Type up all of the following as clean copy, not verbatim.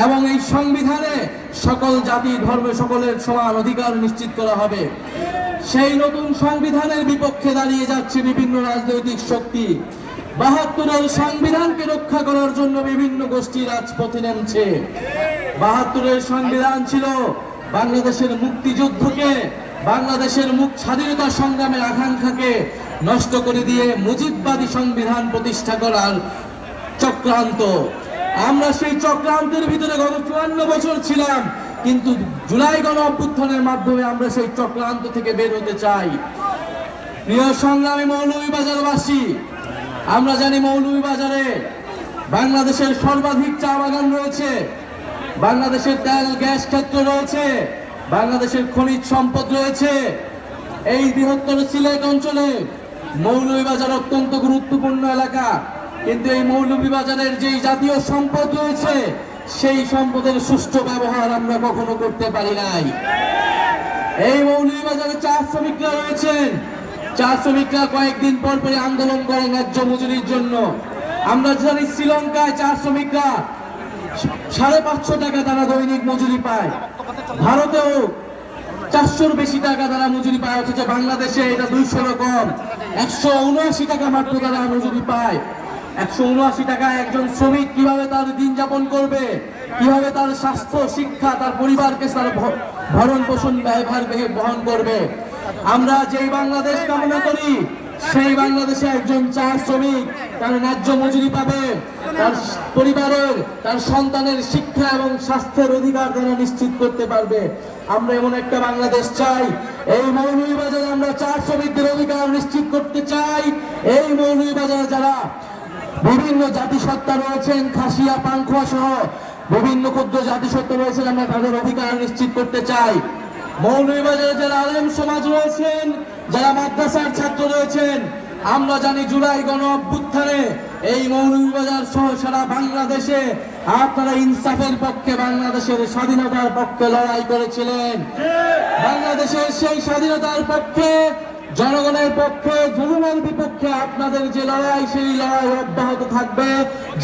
এবং এই সংবিধানে সকল জাতি ধর্ম সকলের সমান অধিকার নিশ্চিত করা হবে। সেই নতুন সংবিধানের বিপক্ষে দাঁড়িয়ে যাচ্ছে বিভিন্ন রাজনৈতিক শক্তি। ৭২-এর সংবিধানকে রক্ষা করার জন্য বিভিন্ন গোষ্ঠী রাজপথে নেমেছে। ৭২-এর সংবিধান ছিল বাংলাদেশের মুক্তিযুদ্ধকে, বাংলাদেশের স্বাধীনতা সংগ্রামের আকাঙ্ক্ষাকে নষ্ট করে দিয়ে মুজিববাদী সংবিধান প্রতিষ্ঠা করার চক্রান্ত। আমরা সেই চক্রান্তের ভিতরে গত ৫৪ বছর ছিলাম, কিন্তু জুলাই গণ অভ্যুত্থানের মাধ্যমে আমরা সেই চক্রান্ত থেকে বের হতে চাই। প্রিয় সংগ্রামী মৌলভীবাজারবাসী, আমরা জানি মৌলভীবাজারে বাংলাদেশের সর্বাধিক চা বাগান রয়েছে, বাংলাদেশের তেল গ্যাস ক্ষেত্র রয়েছে, বাংলাদেশের খনিজ সম্পদ রয়েছে। এই বৃহত্তর সিলেট অঞ্চলে মৌলভীবাজার অত্যন্ত গুরুত্বপূর্ণ এলাকা, কিন্তু এই মৌলভীবাজারের যেই জাতীয় সম্পদ রয়েছে সেই সম্পদের সুষ্ঠু ব্যবহার আমরা কখনো করতে পারি নাই। এই মৌলভীবাজারে চা শ্রমিকরা রয়েছেন, চা শ্রমিকরা কয়েকদিন পর পরে আন্দোলন করে ন্যায্য মজুরির জন্য। আমরা জানি শ্রীলঙ্কায় চা শ্রমিকরা ৫৫০ টাকা তারা দৈনিক মজুরি পায়, ভারতেও ৪০০-র বেশি টাকা তারা মজুরি পায়, অথচ বাংলাদেশে এটা ২০০ কম, ১৭৯ টাকা মাত্র তারা মজুরি পায়। ১৭৯ টাকায় একজন শ্রমিক কিভাবে তার দিন যাপন করবে, কিভাবে তার স্বাস্থ্য শিক্ষা তার পরিবারকে তার ভরণ পোষণ ব্যয়ভার বহন করবে? আমরা যেই বাংলাদেশ কামনা করি সেই বাংলাদেশে একজন চা শ্রমিক তার ন্যায্য মজুরি পাবে, তার পরিবারের তার সন্তানের শিক্ষা এবং স্বাস্থ্যের অধিকার তারা নিশ্চিত করতে পারবে। আমরা এমন একটা বাংলাদেশ চাই। এই মৌলভীবাজারে আমরা চা শ্রমিকদের অধিকার নিশ্চিত করতে চাই। এই মৌলভীবাজারে যারা বিভিন্ন জাতিসত্তা রয়েছেন, খাসিয়া পাংখোয়া সহ বিভিন্ন ক্ষুদ্র জাতিসত্তা রয়েছেন, আমরা তাদের অধিকার নিশ্চিত করতে চাই। মৌলভীবাজারে যারা আলেম সমাজ রয়েছেন, যারা মাদ্রাসার ছাত্র রয়েছেন, আমরা জানি জুলাই গণ অভ্যুত্থানে এই মৌলভীবাজার সহ সারা বাংলাদেশে আপনারা ইনসাফের পক্ষে, বাংলাদেশের স্বাধীনতার পক্ষে লড়াই করেছিলেন। বাংলাদেশের সেই স্বাধীনতার পক্ষে, জনগণের পক্ষে, জুলুমের বিপক্ষে আপনাদের যে লড়াই, সেই লড়াই অব্যাহত থাকবে।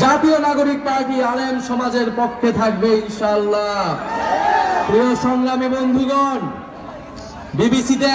জাতীয় নাগরিক পার্টি আলেম সমাজের পক্ষে থাকবে ইনশাআল্লাহ। প্রিয় সংগ্রামী বন্ধুগণ, বিবিসিতে